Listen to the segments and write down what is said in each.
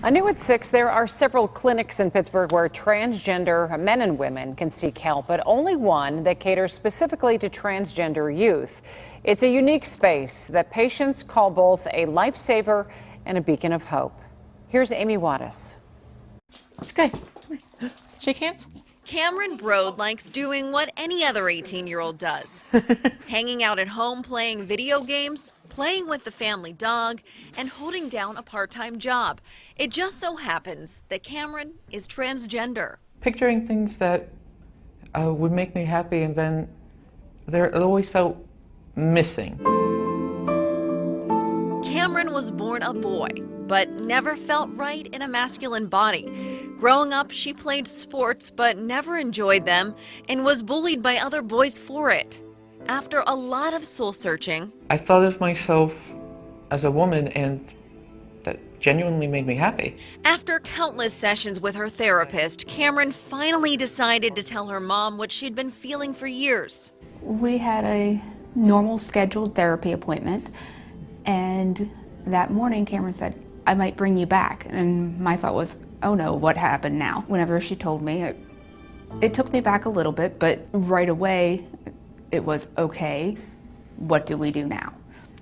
A new at 6, there are several clinics in Pittsburgh where transgender men and women can seek help, but only one that caters specifically to transgender youth. It's a unique space that patients call both a lifesaver and a beacon of hope. Here's Amy Wattis. It's good. Shake hands. Cameron Brode likes doing what any other 18-year-old does. Hanging out at home playing video games, playing with the family dog, and holding down a part-time job. It just so happens that Cameron is transgender. Picturing things that would make me happy, and then it always felt missing. Cameron was born a boy, but never felt right in a masculine body. Growing up, she played sports but never enjoyed them and was bullied by other boys for it. After a lot of soul searching, I thought of myself as a woman, and that genuinely made me happy. After countless sessions with her therapist, Cameron finally decided to tell her mom what she'd been feeling for years. We had a normal scheduled therapy appointment, and that morning Cameron said, "I might bring you back." And my thought was, oh no, what happened now? Whenever she told me, it took me back a little bit, but right away it was, okay, what do we do now?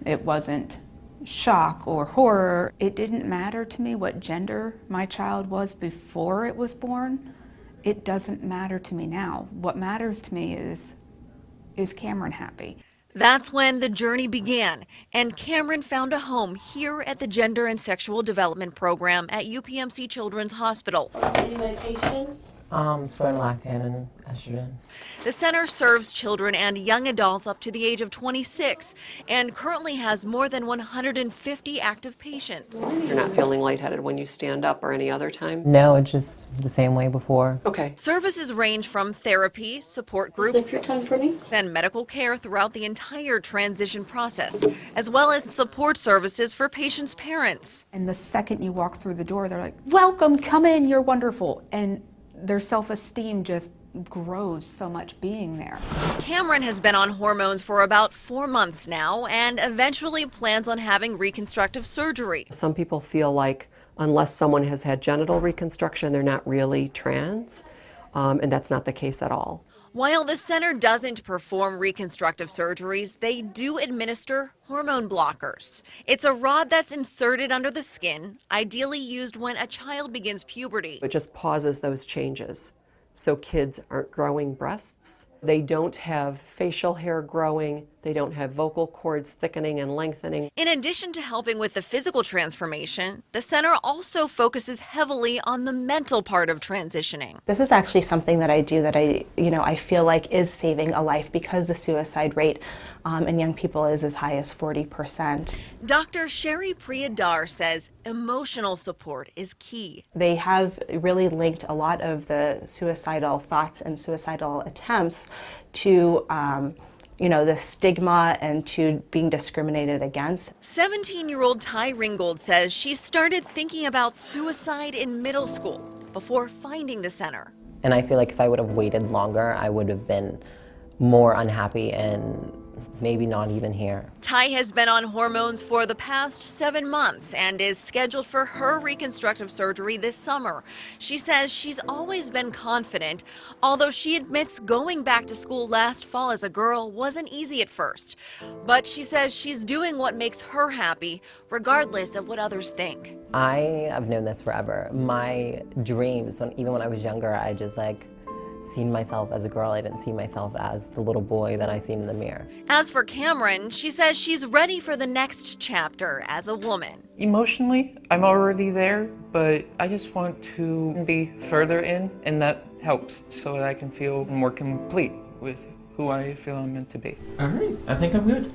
It wasn't shock or horror. It didn't matter to me what gender my child was before it was born. It doesn't matter to me now. What matters to me is Cameron happy? That's when the journey began, and Cameron found a home here at the Gender and Sexual Development Program at UPMC Children's Hospital. Any medications? Spironolactone and estrogen. The center serves children and young adults up to the age of 26 and currently has more than 150 active patients. You're not feeling lightheaded when you stand up or any other times? No, it's just the same way before. Okay. Services range from therapy, support groups, Lift your tongue for me. and medical care throughout the entire transition process, as well as support services for patients' parents. And the second you walk through the door, they're like, welcome, come in, you're wonderful. And their self-esteem just grows so much being there. Cameron has been on hormones for about 4 months now and eventually plans on having reconstructive surgery. Some people feel like unless someone has had genital reconstruction, they're not really trans, and that's not the case at all. While the center doesn't perform reconstructive surgeries, they do administer hormone blockers. It's a rod that's inserted under the skin, ideally used when a child begins puberty. It just pauses those changes. So kids aren't growing breasts. They don't have facial hair growing. They don't have vocal cords thickening and lengthening. In addition to helping with the physical transformation, the center also focuses heavily on the mental part of transitioning. This is actually something that I do that I feel like is saving a life, because the suicide rate in young people is as high as 40%. Dr. Sherry Priyadar says emotional support is key. They have really linked a lot of the suicidal thoughts and suicidal attempts to the stigma and to being discriminated against. 17-year-old Ty Ringgold says she started thinking about suicide in middle school before finding the center. And I feel like if I would have waited longer, I would have been more unhappy and maybe not even here. Ty has been on hormones for the past 7 months and is scheduled for her reconstructive surgery this summer. She says she's always been confident, although she admits going back to school last fall as a girl wasn't easy at first. But she says she's doing what makes her happy, regardless of what others think. I have known this forever. My dreams, even when I was younger, I just seen myself as a girl. I didn't see myself as the little boy that I seen in the mirror. As for Cameron, she says she's ready for the next chapter as a woman. Emotionally, I'm already there, but I just want to be further in, and that helps so that I can feel more complete with who I feel I'm meant to be. All right, I think I'm good.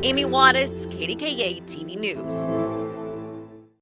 Amy Wattis, KDKA-TV News.